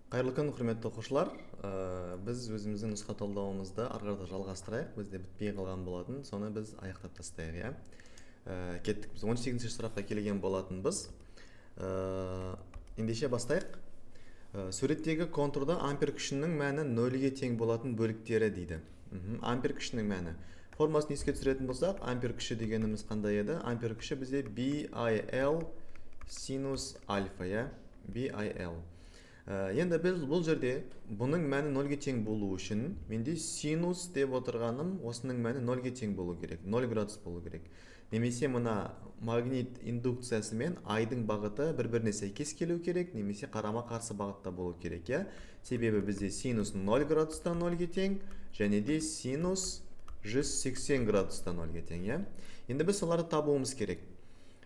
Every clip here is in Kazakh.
Қайырлы күн, құрметті оқушылар. Біз өзіміздің нұсқа талдауымызды ары қарата жалғастырайық. Бізде бітпей қалған болатын, соны біз аяқтап тастайық, иә. Кеттік. Біз 18-ші сұраққа келген болатынбыз. Ендеше бастайық. Суреттегі контурда ампер күшінің мәні 0-ге тең болатын бөліктері дейді. Ампер күшінің мәні. Формасын еске түсіретін болсақ, ампер күші дегеніміз қандай еді? Ампер күші бізде BIL синус альфа, иә? BIL. Енді біз бұл жерде бұның мәні 0-ге тең болу үшін менде синус деп отырғаным осының мәні 0-ге тең болу керек, 0 градус болу керек. Немесе мына магнит индукциясы мен айдың бағыты бір-біріне сәйкес келу керек, немесе қарама-қарсы бағытта болу керек, иә? Себебі бізде синус 0 градустан 0-ге тең, және де синус 180 градустан 0-ге тең, иә? Енді біз соларды табуымыз керек.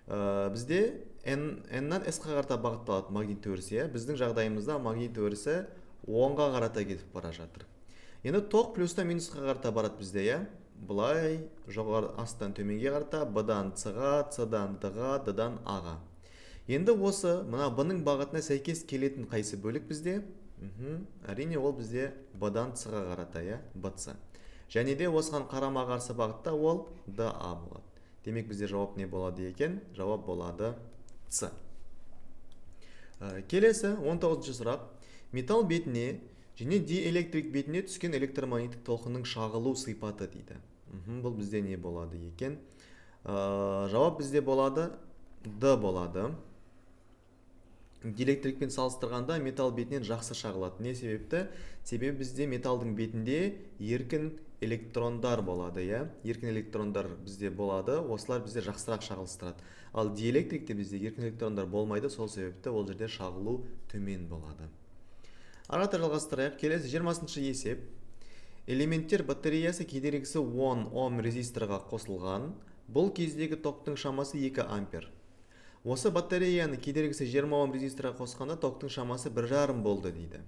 Бізде n-нан s-қа қарата бағытталады магнит өрісі, иә? Біздің жағдайымызда магнит өрісі оңға қарата кетіп бара жатыр. Енді тоқ плюстан минусқа қарата барады бізде, иә? Бұлай жоғары астан төменге қарата, b-дан c-ға, c-дан d-ға, d-дан a-ға. Енді осы мына b-ның бағытына сәйкес келетін қайсы бөлік бізде? Әрине ол бізде b-дан c-ға қарата, иә? b-c. Және де осыған қарама-қарсы бағытта ол d-a болады. Демек бізде жауап не болады екен? Жауап болады С. Келесі 19-ші сұрақ. Металл бетіне және диэлектрик бетіне түскен электромагниттік толқынның шағылу сипаты дейді. Бұл бізде не болады екен? Жауап бізде болады Д болады. Диэлектрикпен салыстырғанда металл бетінен жақсы шағылады. Не себепті? Себебі бізде металлдың бетінде еркін электрондар болады, иә? Еркін электрондар бізде болады, осылар бізде жақсырақ шағылыстырады. Ал диэлектрикте бізде еркін электрондар болмайды, сол себепті ол жерде шағылу төмен болады. Арата жалғастырайық. Келесі 20-ші есеп. Элементтер батареясы кедергісі 10 Ом резисторға қосылған. Бұл кездегі токтың шамасы 2 ампер. Осы батареяны кедергісі 20 Ом резисторға қосқанда токтың шамасы 1,5 болды дейді.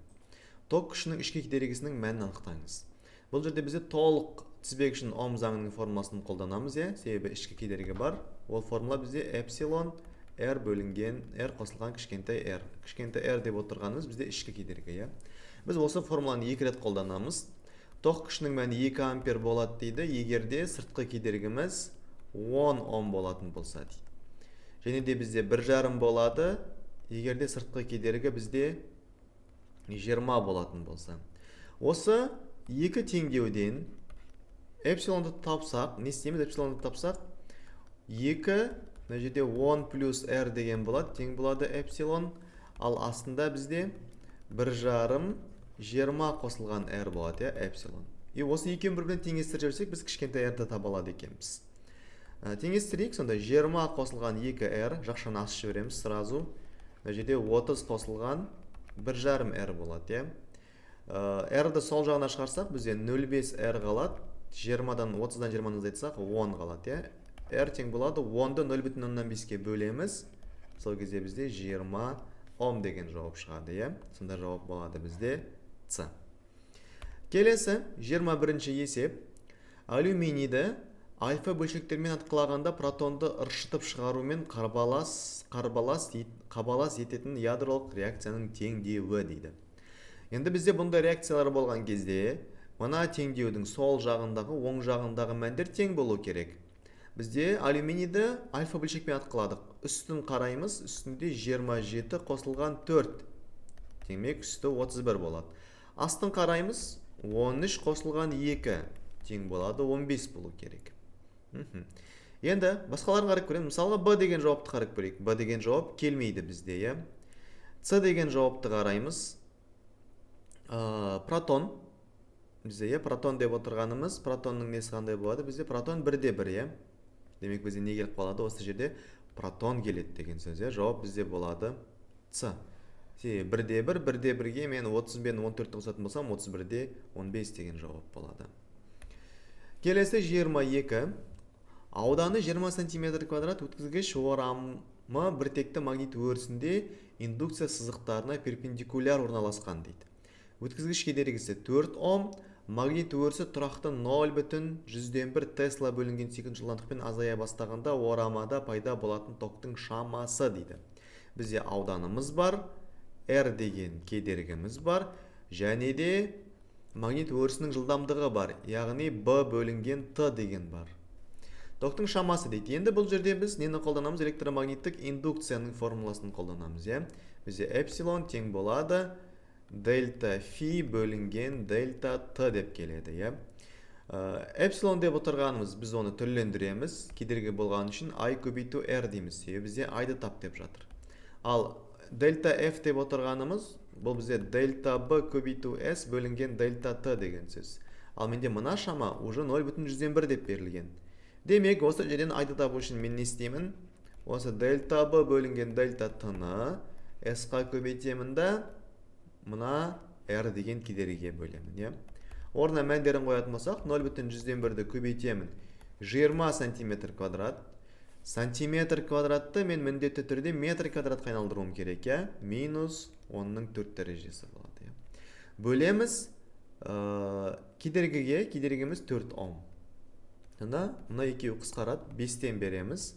Ток күшінің ішкі кедергісінің мәнін анықтаңыз. Бұл жерде бізде толық тізбек үшін Ом заңының формуласын қолданамыз, иә? Себебі ішкі кедергі бар. Ол формула бізде эпсилон R бөлінген R қосылған кішкентай R. Кішкентай R деп отырғанымыз бізде ішкі кедергі, иә? Біз осы формуланы 2 рет қолданамыз. Ток күшінің мәні 2 ампер болады дейді, егерде сыртқы кедергіміз 10 Ом болатын болса дейді. Және де бізде 1,5 болады, егерде сыртқы кедергі бізде 20 болатын болса. Осы екі теңдеуден эпсилонды тапсақ, не істейміз? Эпсилонды тапсақ, 2, мына жерде 10 плюс R деген болады, тең болады эпсилон, ал астында бізде 1,5 20 қосылған R болады, эпсилон. И осы екеуін бір-бірін теңестіріп жіберсек, біз кішкентай R-ді таба алады екенбіз. Теңестірейік, сонда 20 қосылған 2R, жақшаны асып жібереміз сразу. Мына жерде 30 қосылған 1,5 R болады, иә? R-ді сол жағына шығарсақ, бізде 0,5 R қалады. 20-дан 30-дан 20-ны азайтсақ 10 қалады, иә? R тең болады, 10-ды 0,5-ке бөлеміз. Сол кезде бізде 20 Ом деген жауап шығады, иә? Сонда жауап болады бізде С. Келесі 21-ші есеп. Алюминийді альфа бөлшектермен атқылағанда протонды ыршытып шығарумен қабалас ететін ядролық реакцияның теңдеуі дейді. Енді бізде бұндай реакциялар болған кезде, мына теңдеудің сол жағындағы, оң жағындағы мәндер тең болу керек. Бізде алюминийді альфа бөлшекпен атқыладық. Үстін қараймыз, үстінде 27 қосылған 4. Демек, үсті 31 болады. Астын қараймыз, 13 қосылған 2. Тең болады, 15 болу керек. Енді басқаларын қарап көреміз. Мысалға Б деген жауапты қарап көрейік. Б деген жауап келмейді бізде, иә? С деген жауапты қараймыз. Протон. Бізде, иә, протон деп отырғанымыз, протонның несі қандай болады? Бізде протон 1,1, иә? Демек, бізде не келіп қалады? Осы жерде протон келеді деген сөз, иә? Жауап бізде болады С. 1,1, 1,1-ге мен 30 бен 14 қосатын болсам, 31-де 15 деген жауап болады. Келесі 22. Ауданы 20 см квадрат өткізгіш орамы біртекті магнит өрісінде индукция сызықтарына перпендикуляр орналасқан дейді. Өткізгіш кедергісі 4 Ом, магнит өрісі тұрақты 0,1 Тесла бөлінген секунд жылдамдықпен азая бастағанда орамада пайда болатын токтың шамасы дейді. Бізде ауданымыз бар, R деген кедергіміз бар, және де магнит өрісінің жылдамдығы бар, яғни B бөлінген T деген бар. Токтың шамасы дейді. Енді бұл жерде біз нені қолданамыз? Электромагниттік индукцияның формуласын қолданамыз. Бізде эпсилон тең болады дельта фи бөлінген дельта T деп келеді. Эпсилон деп отырғанымыз, біз оны түрлендіреміз. Кедергі болған үшін I көбейту R дейміз. Бізде I-ды тап деп жатыр. Ал дельта F деп отырғанымыз, бұл бізде дельта B көбейту S бөлінген дельта T деген сөз. Ал менде мына шама уже 0,1 деп берілген. Демек, осы жерден I-ды табу үшін мен не істеймін? Осы дельта B бөлінген дельта T-ны S-қа көбейтемін да, мына R деген кедергіге бөлемін. Орнына мәндерін қоятын болсақ, 0,1-ді көбейтемін 20 сантиметр квадрат. Сантиметр квадратты мен міндетті түрде метр квадратқа айналдыруым керек, минус 10-4 дәрежесі болады. Бөлеміз кедергіге, кедергіміз 4 Ом. Мына екеуі қысқарады, 5-тен береміз.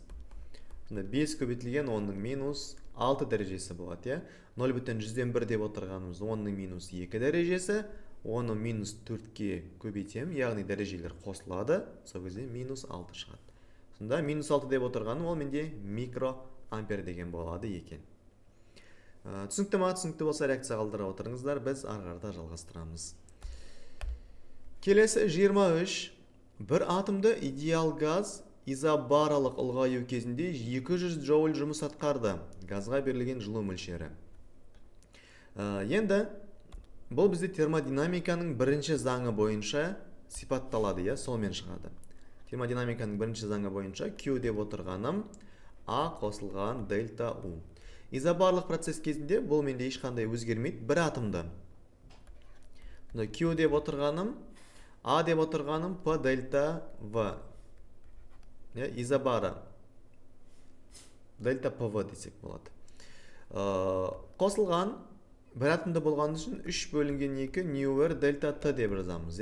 5 көбейтілген 10-ның минус 6 дәрежесі болады. 0,1 деп отырғанымыз 10-ның минус 2 дәрежесі, оны минус 4-ке көбейтем, яғни дәрежелер қосылады, сол кезде минус 6 шығады. Сонда минус 6 деп отырғаным ол менде микроампер деген болады екен. Түсінікті ма? Түсінікті болса реакция қалдыра отырыңыздар, біз арғарда жалғастырамыз. Келесі 23. Бір атомды идеал газ изобаралық ұлғаю кезінде 200 джоуль жұмыс атқарды. Газға берілген жылу мөлшері. Енді бұл бізде термодинамиканың бірінші заңы бойынша сипатталады, солмен шығады. Термодинамиканың бірінші заңы бойынша Q деп отырғаным А қосылған дельта U. Изобарлық процесс кезінде бұл менде ешқандай өзгермейді. Бір атомды Q деп отырғаным, А деп отырғаным P дельта V. Изобары дельта PV десек болады. Қосылған бір атомды болған үшін 3 бөлінген 2 ньюер дельта T деп жазамыз.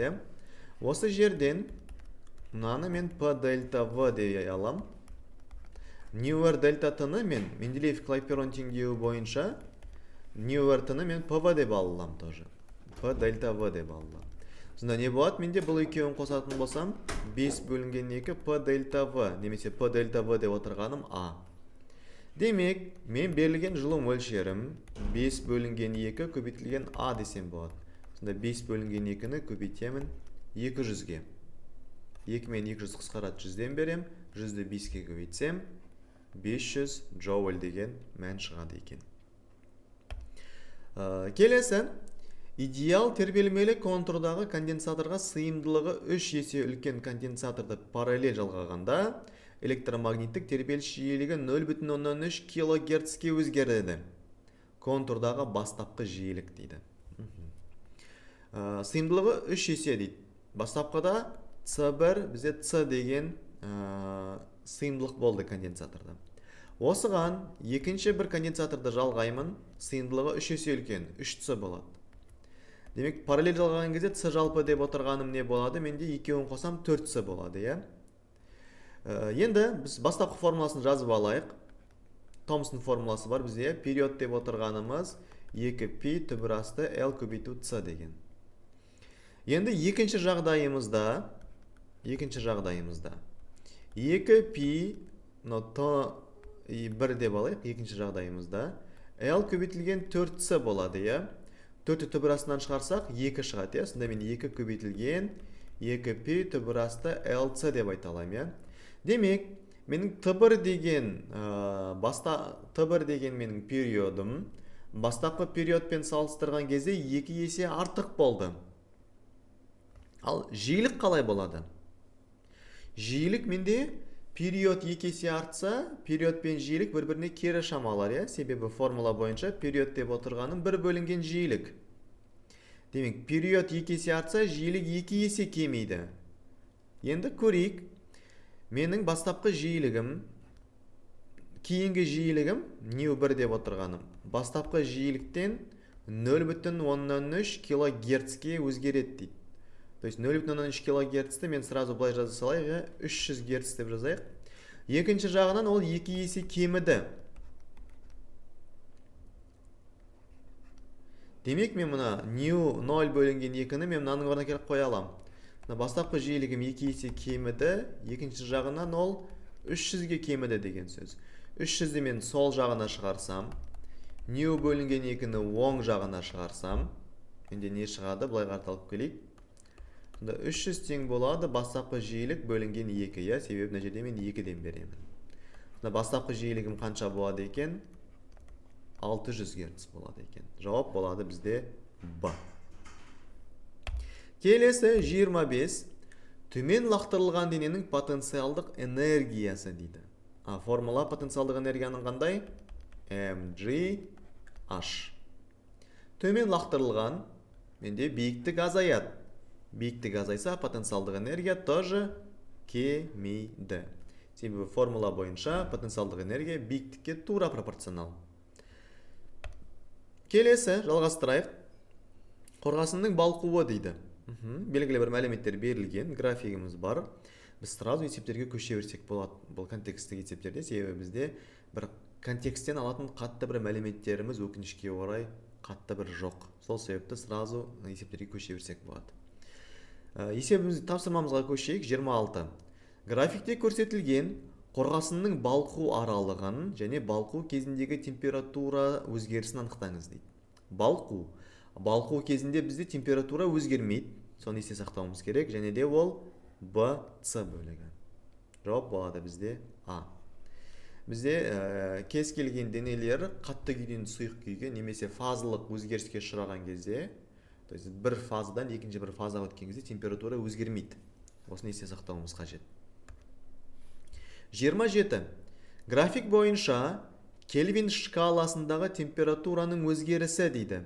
Осы жерден мынаны мен P дельта V деп алам. Ньюер дельта T-ны мен Менделеев-Клайпейрон теңдеуі бойынша ньюер T-ны мен PV деп алам тоже. P дельта V деп алам. Сонда не болады? Менде бұл екеуін қосатын болсам 5 бөлінген 2 P дельта V немесе P дельта V деп отырғаным А. Демек, мен берілген жылу мөлшерім 5 бөлінген 2 көбейтілген А десем болады. Сонда 5 бөлінген 2-ні көбейтемін 200-ге. 2 мен 200 қысқарады, 100-ден берем. 100-ді 5-ке көбейтсем 500 джоуль деген мән шығады екен. Келесі, идеал тербелмелі контурдағы конденсаторға сыйымдылығы 3 есе үлкен конденсаторды параллель жалғағанда электромагниттік тербеліс жиілігі 0,3 кГц-ке өзгереді. Контурдағы бастапқы жиілік дейді. Сыйымдылығы 3 есе дейді. Бастапқыда C1 бізде C деген сыйымдылық болды конденсаторда. Осыған екінші бір конденсаторды жалғаймын, сыйымдылығы 3 есе үлкен, 3C болады. Демек, параллель жалғаған кезде C жалпы деп отырғаным не болады? Менде екеуін қосам 4C болады. Енді біз бастапқы формуласын жазып алайық. Томсон формуласы бар бізде. Период деп отырғанымыз 2π түбір асты L көбейту C деген. Енді екінші жағдайымызда 2π 1 деп алайық. Екінші жағдайымызда L көбейтілген 4C болады. 4-ті түбір астынан шығарсақ 2 шығады. Сонда мен 2 көбейтілген 2π түбір асты LC деп айта аламын. Демек, менің T1 деген менің периодым бастапқы периодпен салыстырған кезде 2 есе артық болды. Ал жиілік қалай болады? Жиілік менде период 2 есе артса, период пен жиілік бір-біріне кері шамалар. Себебі формула бойынша период деп отырғаным 1 бөлінген жиілік. Демек, период 2 есе артса, жиілік 2 есе кемейді. Енді көрейік. Менің бастапқы жиілігім, кейінгі жиілігім нью1 деп отырғаным. Бастапқы жиіліктен 0,13 кГц-ке өзгереді дейді. То есть 0,13 кГц-ті мен сразу былай жаза салайық, 300 Гц деп жазайық. Екінші жағынан ол 2 есе кеміді. Демек мен мына new 0 бөлінген 2-ні мен мынаның орнына келіп қоя аламын. Бастапқы жиілігім 2 есе кеміді, екінші жағынан ол 300-ге кеміді деген сөз. 300-ді мен сол жағына шығарсам, new бөлінген 2-ні оң жағына шығарсам, менде не шығады, былай қарталып келейік. 300 тең болады бастапқы жиілік бөлінген 2, себебі мына жерде мен 2-ден беремін. Бастапқы жиілігім қанша болады екен? 600 Гц болады екен. Жауап болады бізде Б. Келесі 25. Төмен лақтырылған дененің потенциалдық энергиясы дейді. Формула потенциалдық энергияның қандай? mgh. Төмен лақтырылған, менде биіктік азаяды. Биіктік азайса, потенциалдық энергия тоже кемейді. Себебі формула бойынша потенциалдық энергия биіктікке тура пропорционал. Келесі, жалғастырайық. Қорғасынның балқуы дейді. Белгілі бір мәліметтер берілген, графигіміз бар. Біз сразу есептерге көше берсек болады. Бұл контексттік есептерде, себебі бізде бір контексттен алатын қатты бір мәліметтеріміз өкінішке орай қатты бір жоқ. Сол себепті сразу есептерге көше берсек болады. Есебімізді тапсырмамызға көшейік. 26. Графикте көрсетілген қорғасынның балқу аралығын және балқу кезіндегі температура өзгерісін анықтаңыз дейді. Балқу кезінде бізде температура өзгермейді. Соны есте сақтауымыз керек. Және де ол BC бөлігі. Жауап болады бізде А. Бізде кез келген денелер қатты күйден сұйық күйге немесе фазалық өзгеріске ұшыраған кезде, то есть бір фазадан екінші бір фазаға өткен кезде температура өзгермейді. Осыны есте сақтауымыз қажет. 27. График бойынша Кельвин шкаласындағы температураның өзгерісі дейді.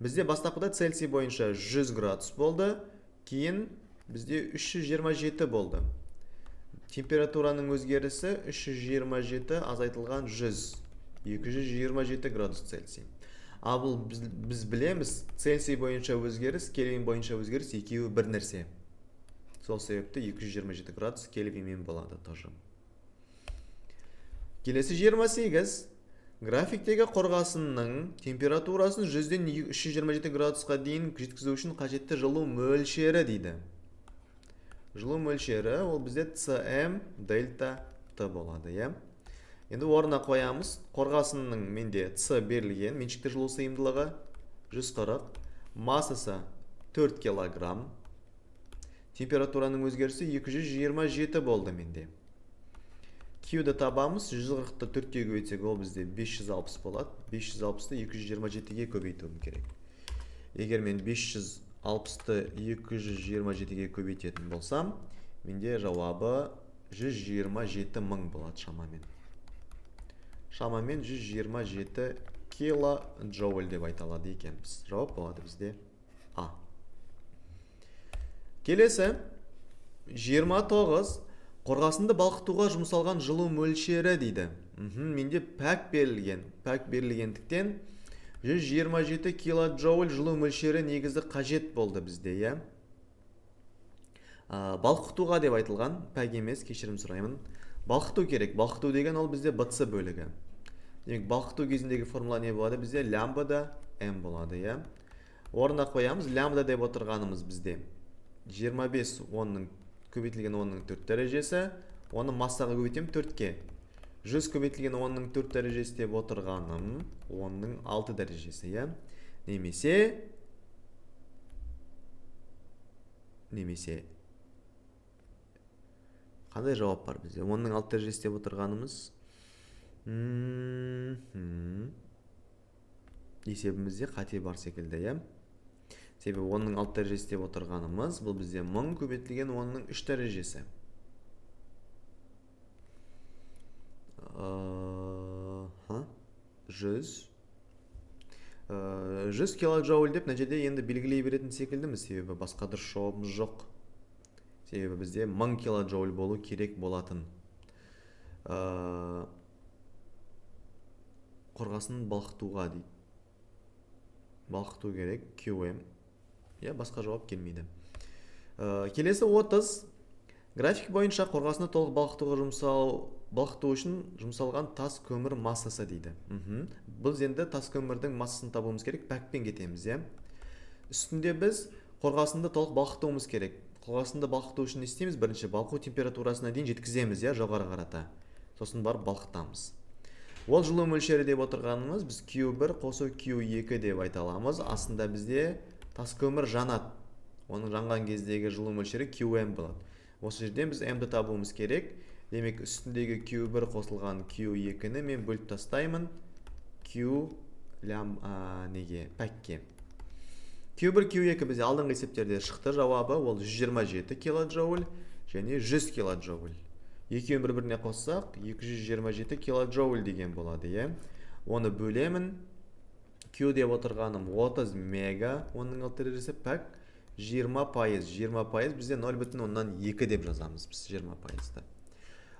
Бізде бастапқыда Цельсий бойынша 100 градус болды, кейін бізде 327 болды. Температураның өзгерісі 327 азайтылған 100, 227 градус Цельсий. Бұл біз білеміз, Цельсий бойынша өзгеріс, Кельвин бойынша өзгеріс екеуі бір нәрсе. Сол себепті 227 градус Кельвинмен болады тоже. Келесі 28. Графиктегі қорғасынның температурасын 100-ден 327 градусқа дейін жеткізу үшін қажетті жылу мөлшері дейді. Жылу мөлшері ол бізде Cm дельта Т болады. Енді орнына қоямыз. Қорғасынның менде С берілген, меншікті жылу сыйымдылығы 140, массасы 4 килограмм. Температураның өзгерісі 227 болды менде. Q-ді табамыз, 140-ті 4-ке көбейтсек, ол бізде 560 болады. 560-ті 227-ге көбейтуім керек. Егер мен 560-ті 227-ге көбейтетін болсам, менде жауабы 127 мың болады шамамен. Шамамен 127 килоджоуль деп айталады екенбіз. Жауап болады бізде А. Келесі 29. Қорғасынды балқытуға жұмсалған жылу мөлшері дейді. Менде пәк берілген. Пәк берілгендіктен 127 килоджоуль жылу мөлшері негізі қажет болды бізде. Балқытуға деп айтылған, пәк емес, кешірім сұраймын. Балқыту керек. Балқыту деген ол бізде BC бөлігі. Демек, балқыту кезіндегі формула не болады? Бізде лямбда М болады. Орнына қоямыз. Лямбда деп отырғанымыз бізде 25 10-ның көбейтілген 10-ның 4 дәрежесі. Оны массаға көбейтем 4-ке. 100 көбейтілген 10-ның 4 дәрежесі деп отырғаным 10-ның 6 дәрежесі. Немесе қандай жауап бар бізде? 10-ның 6 дәрежесі деп отырғанымыз есебімізде қате бар секілді. Себебі 10-ның 6 дәрежесі деп отырғанымыз, бұл бізде 1000 көбейтілген 10-ның 3 дәрежесі. 100 килоджоуль деп нәжеде енді белгілей беретін секілдіміз, себебі басқа дұрыс жауабымыз жоқ. Себебі бізде 1000 килоджоуль болу керек болатын. Қорғасын балқытуға дейді. Балқыту керек, QM. Басқа жауап келмейді. Келесі 30. График бойынша қорғасыны толық балқытуға балқыту үшін жұмсалған тас көмір массасы дейді. Біз енді тас көмірдің массасын табуымыз керек, пәкпен кетеміз, үстінде біз қорғасынды толық балқытуымыз керек. Қорғасынды балқыту үшін не істейміз? Бірінші балқу температурасына дейін жеткіземіз, жоғары қарата. Сосын барып балқытамыз. Ол жылу мөлшері деп отырғанымыз біз Q1 қосу Q2 деп айта аламыз. Астында бізде тас көмір жанады. Оның жанған кездегі жылу мөлшері Qm болады. Осы жерден біз m-ді табуымыз керек. Демек, үстіндегі Q1 қосылған Q2-ні мен бөліп тастаймын Q пәкке. Q1, Q2 бізде алдыңғы есептерде шықты, жауабы ол 127 килоджоуль және 100 килоджоуль. Екеуін бір-біріне қоссақ, 227 килоджоуль деген болады, Оны бөлемін. Q деп отырғаным 30 мега, оның алтырырысы пәк 20%. 20% бізде 0,2 деп жазамыз біз 20%-ды.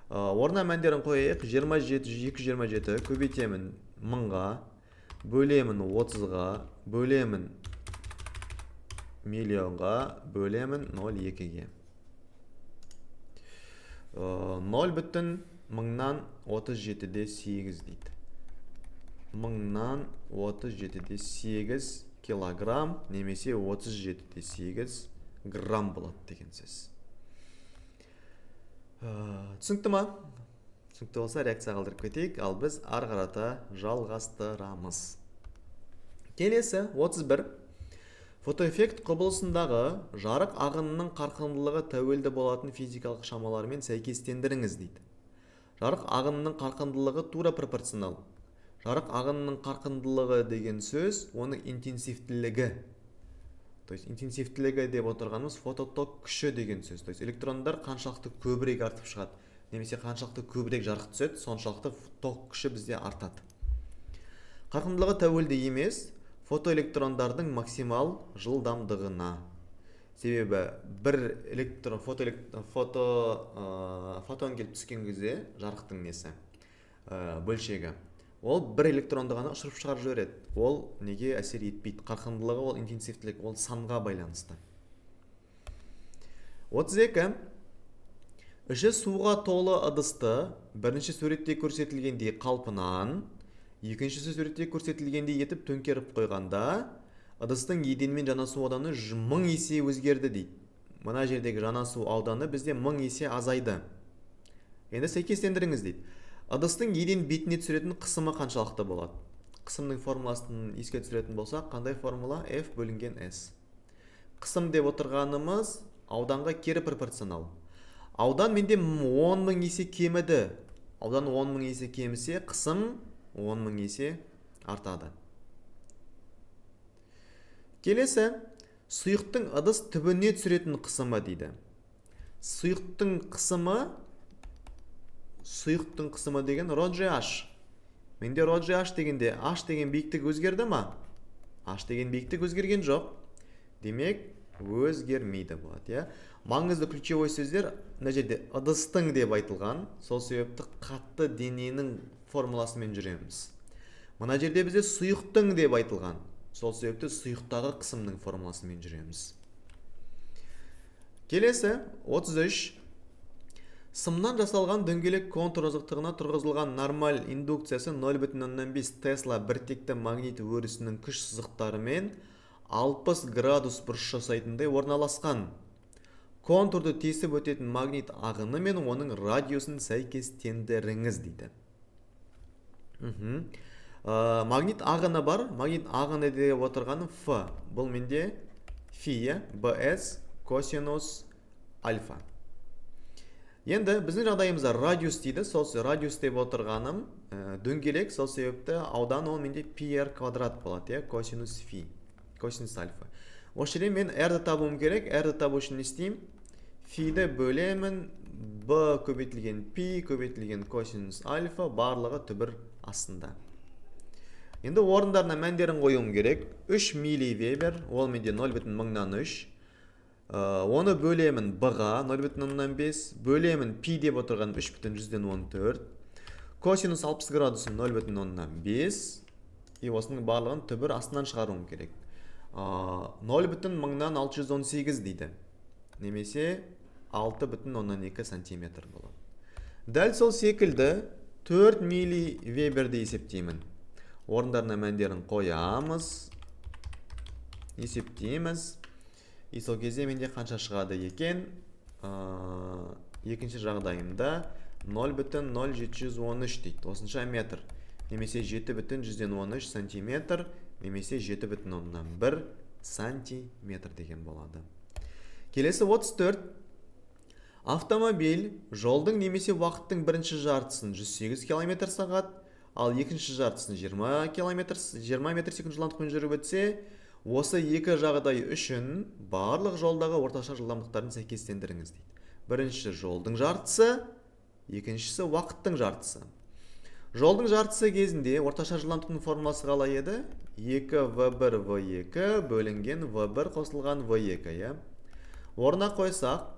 Орна мәндерін қойайық. 227 көбейтемін 1000-ға, бөлемін 30-ға, бөлемін миллионға, бөлемін 0,2-ге. 0,1000-нан 37-де 8 дейді. 1000-нан 37-де 8 килограмм немесе 37-де 8 грамм болады деген сөз. Түсінікті ма? Түсінікті болса реакция қалдырып кетейік, ал біз ары қарата жалғастырамыз. Келесі 31. Фотоэффект құбылысындағы жарық ағынының қарқындылығы тәуелді болатын физикалық шамалармен сәйкестендіріңіз дейді. Жарық ағынының қарқындылығы тура пропорционал. Жарық ағынының қарқындылығы деген сөз, оның интенсивтілігі. То есть интенсивтілігі деп отырғанымыз фототок күші деген сөз. То есть электрондар қаншалықты көбірек артып шығады, немесе қаншалықты көбірек жарық түседі, соншалықты ток күші бізде артады. Қарқындылығы тәуелді емес, фотоэлектрондардың максимал жылдамдығына. Себебі бір фотон келіп түскен кезде жарықтың несі, бөлшегі. Ол бір электронды ғана ұшырып шығарып жібереді. Ол неге әсер етпейді? Қарқындылығы, ол интенсивтілік, ол санға байланысты. 32. Іші суға толы ыдысты бірінші суретте көрсетілгендей қалпынан, екіншісі суретте көрсетілгендей етіп төңкеріп қойғанда, ыдыстың еденмен жанасу ауданы 1000 есе өзгерді дейді. Мына жердегі жанасу ауданы бізде 1000 есе азайды. Енді сәйкестендіріңіз дейді. Ыдыстың еден бетіне түсіретін қысымы қаншалықты болады? Қысымның формуласын еске түсіретін болсақ, қандай формула? F бөлінген S. Қысым деп отырғанымыз ауданға кері пропорционал. Аудан менде 10.000 есе кеміді. Аудан 10.000 есе кемісе, қысым 10.000 есе артады. Келесі, сұйықтың ыдыс түбіне түсіретін қысымы дейді. Сұйықтың қысымы деген ρGH. Менде ρGH дегенде H деген биіктік өзгерді ма? H деген биіктік өзгерген жоқ. Демек, өзгермейді болады. Маңызды ключевой сөздер мына жерде ыдыстың деп айтылған, сол себепті қатты дененің формуласымен жүреміз. Мына жерде бізде сұйықтың деп айтылған, сол себепті сұйықтағы қысымның формуласымен жүреміз. Келесі 33. Сымнан жасалған дөңгелек контур азықтығына тұрғызылған нормаль индукциясы 0,5 Тесла біртекті магнит өрісінің күш сызықтарымен 60 градус бұрыш жасайтындай орналасқан. Контурды тесіп өтетін магнит ағыны мен оның радиусын сәйкестендіріңіз дейді. Магнит ағыны бар. Магнит ағыны деп отырғаны F. Бұл менде фи, BS косинус альфа. Енді біздің жағдайымызда радиус дейді. Сол радиус деп отырғаным дөңгелек, сол себепті аудан ол менде πr квадрат болады, косинус фи, косинус альфа. Осы жерде мен r-ді табуым керек. R-ді табу үшін не істеймін? Фиді бөлемін, b көбейтілген пи көбейтілген косинус альфа, барлығы түбір астында. Енді орындарына мәндерін қоюым керек. 3 милливебер, ол менде 0,3. Оны бөлемін b-ға 0,5, бөлемін пи деп отырған 3,14. Косинус 60 градусын 0,5. И осының барлығын түбір астынан шығаруым керек. 0,618 дейді. Немесе 6,2 сантиметр болады. Дәл сол секілді 4 милли веберді есептеймін. Орындарына мәндерін қоямыз. Есептейміз. И сол кезде менде қанша шығады екен? Екінші жағдайымда 0,0713 дейді. Осынша метр. Немесе 7,113 сантиметр. Немесе 7,1 сантиметр деген болады. Келесі 34. Автомобиль жолдың немесе уақыттың бірінші жартысын 108 км сағат, ал екінші жартысын 20 метр секунд жылдамдықпен жүріп өтсе, осы екі жағдай үшін барлық жолдағы орташа жылдамдықтарын сәйкестендіріңіз дейді. Біріншісі жолдың жартысы, екіншісі уақыттың жартысы. Жолдың жартысы кезінде орташа жылдамдықтың формуласы қалай еді? 2v1 v2 бөлінген v1 қосылған v2. Орнына қойсақ,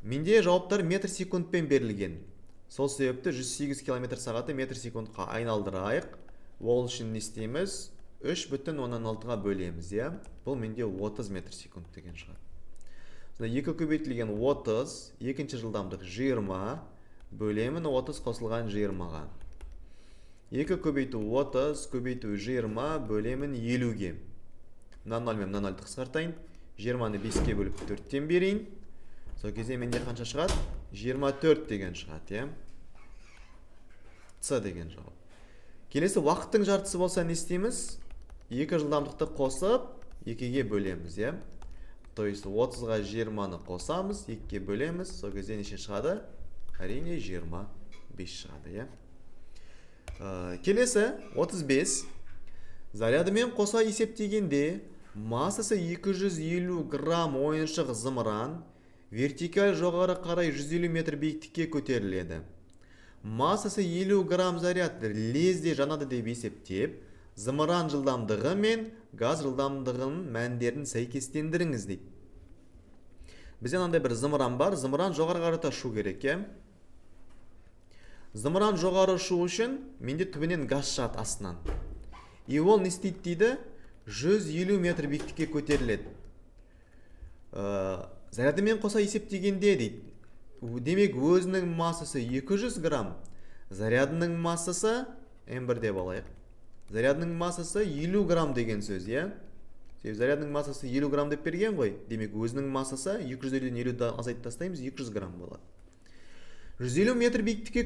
менде жауаптар метр секундпен берілген. Сол себепті 108 км сағаты метр секундқа айналдырайық. Ол үшін не істейміз? 3,16-ға бөлеміз, Бұл менде 30 метр секунд деген шығар. 2 көбейтілген 30, екінші жылдамдық 20, бөлемін 30 қосылған 20-ға. 2 көбейту 30, көбейту 20, бөлемін 50-ге. Мына 0 мен мына 0-ді қысқартайын. 20-ны 5-ке бөліп 4-тен берейін. Сол кезде менде қанша шығады? 24 деген шығады, С деген жауап. Келесі уақыттың жартысы болса не істейміз? 2 жылдамдықты қосып, 2-ге бөлеміз, То есть 30-ға 20-ны қосамыз, 2-ге бөлеміз. Сол кезде неше шығады? Әрине 25 шығады, Келесі 35. Зарядымен қоса есептегенде, массасы 250 грамм ойыншық зымыран вертикаль жоғары қарай 150 метр биіктікке көтеріледі. Массасы 50 грамм заряд лезде жанады деп есептеп, зымыран жылдамдығы мен газ жылдамдығының мәндерін сәйкестендіріңіз дейді. Бізде мынандай бір зымыран бар, зымыран жоғары қарата ұшу керек, Зымыран жоғары ұшу үшін менде түбінен газ шығады астынан. И ол не істейді дейді? 150 метр биіктікке көтеріледі. Зарядымен қоса есептегенде дейді. Демек өзінің массасы 200 грамм, зарядының массасы М1 деп алайық. Зарядының массасы 50 грамм деген сөз, Зарядының массасы 50 грамм деп берген ғой. Демек өзінің массасы 250-ден 50-ді азайтып тастаймыз, 200 грамм болады. 150 метр биіктікке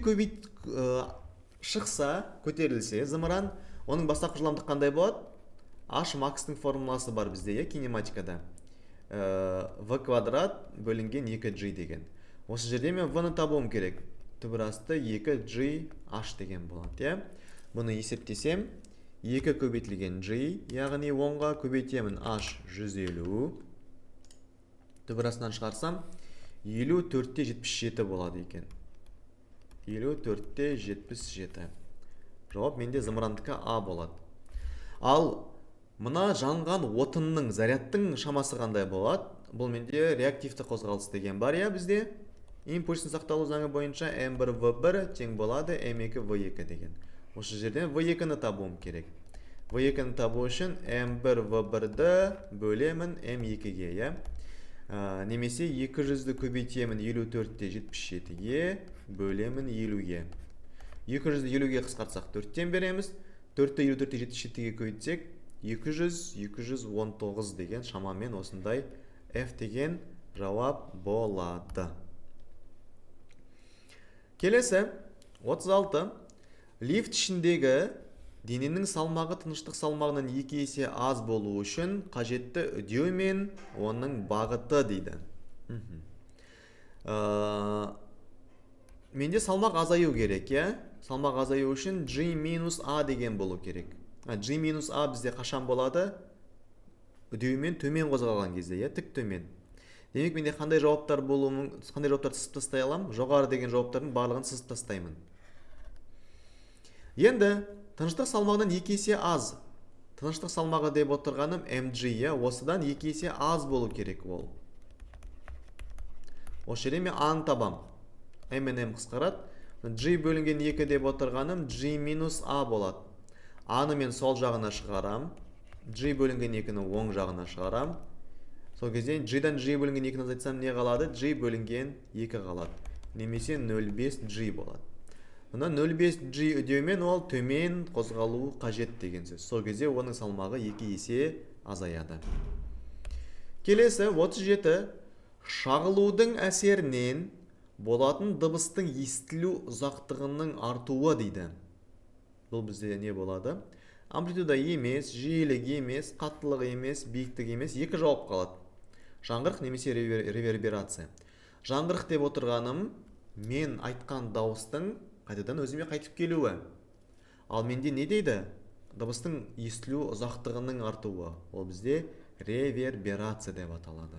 шықса, көтерілсе, зымыран, оның бастапқы жылдамдық қандай болады? H макстың формуласы бар бізде, кинематикада. V квадрат бөлінген 2G деген. Осы жерде мен V-ны табуым керек. Түбірасты 2GH деген болады, Бұны есептесем, 2 көбейтілген G, яғни 10-ға көбейтемін H 150. Түбірастынан шығарсам, 54-те 77 болады екен. 54-те 77. Жауап менде зымырандікі А болады. Ал мына жанған отынның, зарядтың шамасы қандай болады? Бұл менде реактивті қозғалыс деген бар, бізде. Импульсын сақталу заңы бойынша М1 В1 тең болады М2 В2 деген. Осы жерден В2-ні табуым керек. В2-ні табу үшін М1 В1-ді бөлемін М2-ге, Немесе 200-ді көбейтемін 54-те 77-ге, бөлемін 50-ге. 200-ді 50-ге қысқартсақ 4-тен береміз. 4-те 54-те 77-ге көйтсек, 200-219 деген шамамен осындай F деген жауап болады. Келесі, 36. Лифт ішіндегі дененің салмағы тыныштық салмағынан 2 есе аз болу үшін қажетті үдеу мен оның бағыты дейді. Менде салмақ азаю керек, Салмақ азаю үшін G-A деген болу керек. G-A бізде қашан болады? Үдеумен төмен қозғалған кезде, тік төмен. Демек менде қандай жауаптар сызып тастай алам? Жоғары деген жауаптардың барлығын сызып тастаймын. Енді тыныштық салмағынан 2 есе аз. Тыныштық салмағы деп отырғаным mg, осыдан 2 есе аз болу керек ол. Осы жерде мен A-ны табам. M мен M қысқарады. G бөлінген 2 деп отырғаным G-A болады. A-ны мен сол жағына шығарам. G бөлінген 2-ні оң жағына шығарам. Сол кезде G-дан G бөлінген 2-ні азайтсам не қалады? G бөлінген 2 қалады. немесе 0,5g болады. Мына 0,5g үдеумен ол төмен қозғалуы қажет деген сөз. Сол кезде оның салмағы 2 есе азаяды. Келесі 37. Шағылудың әсерінен болатын дыбыстың естілу ұзақтығының артуы дейді. Бұл бізде не болады? Амплитуда емес, жиілік емес, қаттылық емес, биіктік емес, екі жауап қалады. Жаңғырық немесе реверберация. Жаңғырық деп отырғаным мен айтқан дауыстың қайтадан өзіме қайтып келуі. Ал менде не дейді? Дыбыстың естілу ұзақтығының артуы. Ол бізде реверберация деп аталады.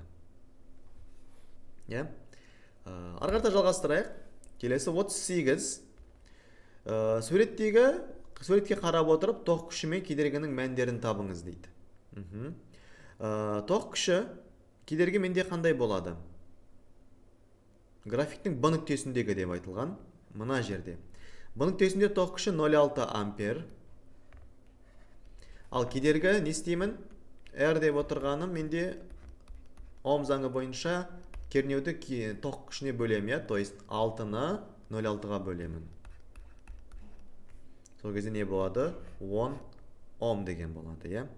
Ары қарата жалғастырайық. Келесі 38. Суретке қарап отырып, тоқ күші мен кедергінің мәндерін табыңыз дейді. Тоқ күші кедергі менде қандай болады? Графиктің Б нүктесіндегі деп айтылған. Мына жерде. Б нүктесінде тоқ күші 0,6 ампер. Ал кедергі не істеймін? R деп отырғаным менде Ом заңы бойынша кернеуді тоқ күшіне бөлемін, то есть 6-ны 0,6-ға бөлемін. Сол кезде не болады? 10 Ом деген болады,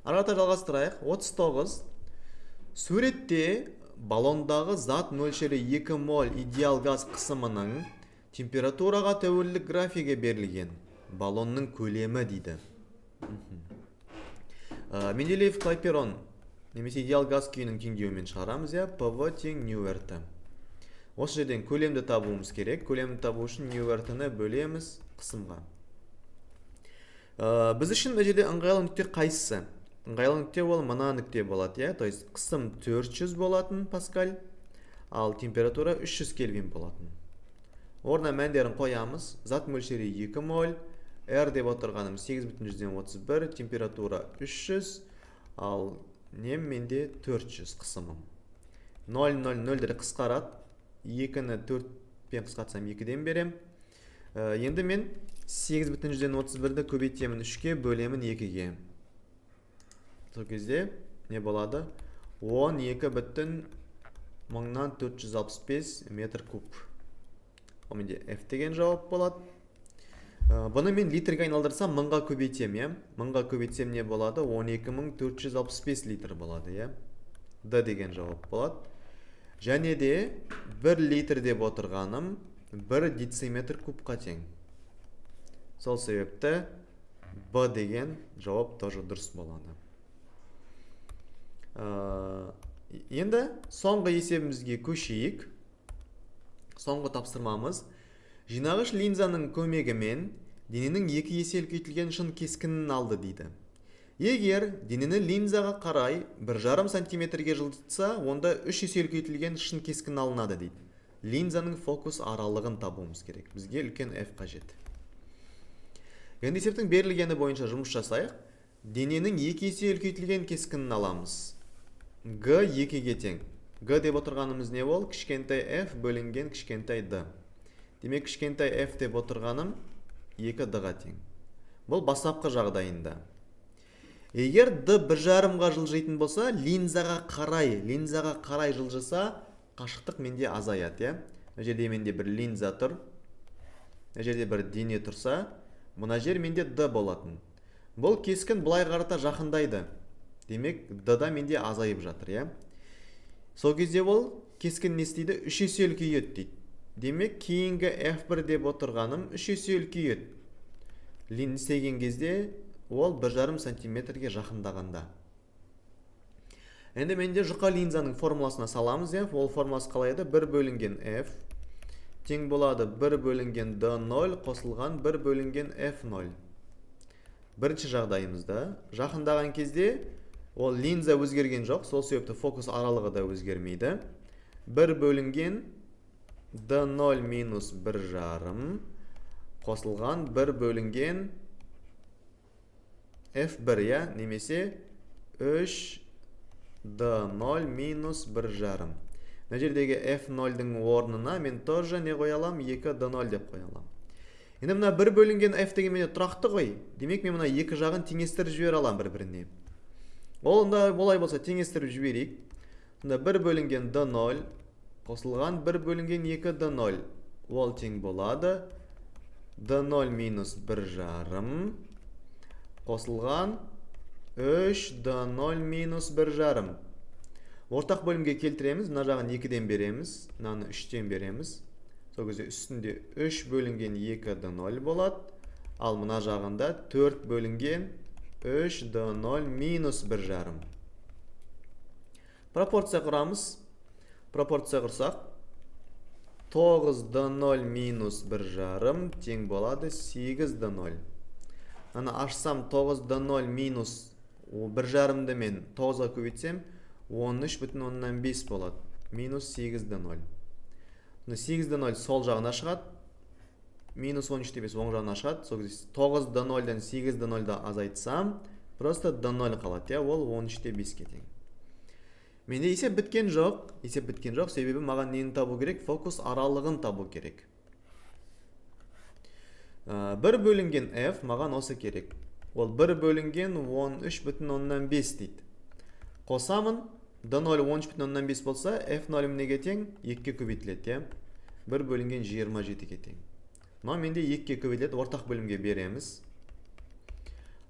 Арата жалғастырайық. 39. Суретте баллондағы зат мөлшері 2 мол идеал газ қысымының температураға тәуелділік графигі берілген. Баллонның көлемі дейді. Менделеев Клайперон немесе идеал газ күйінің теңдеуімен шығарамыз, ПВ тең Ньюерті. Осы жерден көлемді табуымыз керек. Көлемді табу үшін Ньюертіні бөлеміз қысымға. Біз үшін бұл жерде ыңғайлы нүкте қайсысы? Ыңғайлы нүкте ол мына нүкте болады, то есть қысым 400 болатын паскаль, ал температура 300 кельвин болатын. Орнына мәндерін қоямыз. Зат мөлшері 2 моль, R деп отырғаным 8,31, температура 300, ал менде 400 қысымым. 0,0,0 қысқарады. 2-ні 4-пен қысқартсам 2-ден берем. Енді мен 8,31-ді көбейтемін 3-ке, бөлемін 2-ге. Сол кезде не болады? 12,465 метр куб. Ол менде F деген жауап болады. Бұны мен литрге айналдырсам, мыңға көбейтем, Мыңға көбейтсем не болады? 12,465 литр болады, D деген жауап болады. Және де 1 литр деп отырғаным 1 дециметр кубқа тең. Сол себепті Б деген жауап тоже дұрыс болады. Енді соңғы есебімізге көшейік. Соңғы тапсырмамыз. Жинағыш линзаның көмегімен дененің 2 есе үлкейтілген шын кескінін алды дейді. Егер денені линзаға қарай 1,5 сантиметрге жылжытса, онда 3 есе үлкейтілген шын кескін алынады дейді. Линзаның фокус аралығын табуымыз керек. Бізге үлкен F қажет. Енді есептің берілгені бойынша жұмыс жасайық. Дененің 2 есе үлкейтілген кескінін аламыз. G 2-ге тең. G деп отырғанымыз не бол? Кішкентай F бөлінген кішкентай D. Демек, кішкентай F деп отырғаным 2D-ға тең. Бұл бастапқы жағдайында. Егер D 1,5-ға жылжитын болса, линзаға қарай жылжыса, қашықтық менде азаяды. Мына жерде менде бір линза тұр. Мына жерде бір дене тұрса, мына жер менде D болатын. Бұл кескін бұлай қарата жақындайды. Демек, D-да менде азайып жатыр, Сол кезде ол кескін не істейді? 3 есе үлкейеді дейді. Демек, кейінгі F1 деп отырғаным 3 есе үлкейеді. Линз істеген кезде ол 1,5 сантиметрге жақындағанда. Енді менде жұқа линзаның формуласына саламыз, ол формуласы қалай еді? 1 бөлінген F тең болады 1 бөлінген D0 қосылған 1 бөлінген F0. Бірінші жағдайымызда жақындаған кезде ол линза өзгерген жоқ, сол себепті фокус аралығы да өзгермейді. 1 бөлінген D0 минус 1,5 қосылған 1 бөлінген F1, немесе 3 D0 минус 1,5. Мына жердегі F0-дің орнына мен тоже не қоялам? 2 D0 деп қоялам. Енді мына 1 бөлінген F деген менде тұрақты ғой. Демек мен мына екі жағын теңестіріп жібере алам бір-біріне. Ол олай болса теңестіріп жіберейік. Сонда 1 бөлінген D0 қосылған 1 бөлінген 2 d0 ол тең болады d0 минус 1 жарым қосылған 3 d0 минус 1 жарым. Ортақ бөлімге келтіреміз, мына жағын 2-ден береміз, мынаны 3-тен береміз. Сол кезде үстінде 3 бөлінген 2 d0 болады, ал мына жағында 4 бөлінген 3 d0 минус 1 жарым. Пропорция құрамыз. Пропорция құрсақ 9 d0 минус 1 жарым тең болады 8 d0. Аны ашсам 9 d0 минус 1 жарымды мен 9-ға көбейтсем 13,5 болады. Минус 8 d0. 8 d0 сол жағына шығады. Минус 13,5 оң жағына шығады. Сол кезде 9 d0-дан 8 d0-ды азайтсам, просто d0 қалады. Ол 13,5-ке тең. Менде есеп біткен жоқ. Себебі маған нені табу керек? Фокус аралығын табу керек. 1 бөлінген f маған осы керек. Ол 1 бөлінген 13,5 дейді. Қосамын, d0 13,5 болса, f0 неге тең? 2-ке көбейтіледі. 1 бөлінген 27-ге тең. Но менде 2-ке көбейтіледі, ортақ бөлімге береміз.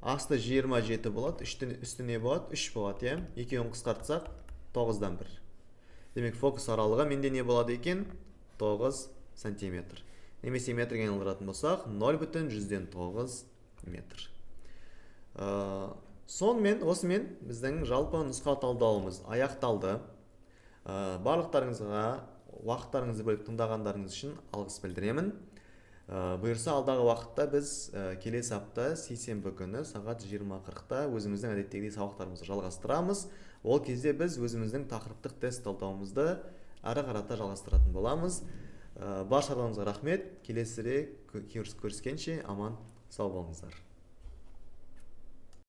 Асты 27 болады, үстіне болады, 3 болады. 2-ін қысқартсақ, 9-дан 1. Демек, фокус аралығы менде не болады екен? 9 сантиметр. Немесе метрге айналдыратын болсақ, 0,9 метр. Осымен біздің жалпы нұсқа талдауымыз аяқталды. Барлықтарыңызға уақыттарыңызды бөліп тыңдағандарыңыз үшін алғыс білдіремін. Бұйырса алдағы уақытта біз келесі апта сейсенбі күні сағат 20:40-та өзіміздің әдеттегідей сабақтарымызды жалғастырамыз. Ол кезде біз өзіміздің тақырыптық тест талдауымызды әрі қарата жалғастыратын боламыз. Баршаларыңызға рахмет. Келесі рет көріскенше аман сау болыңыздар.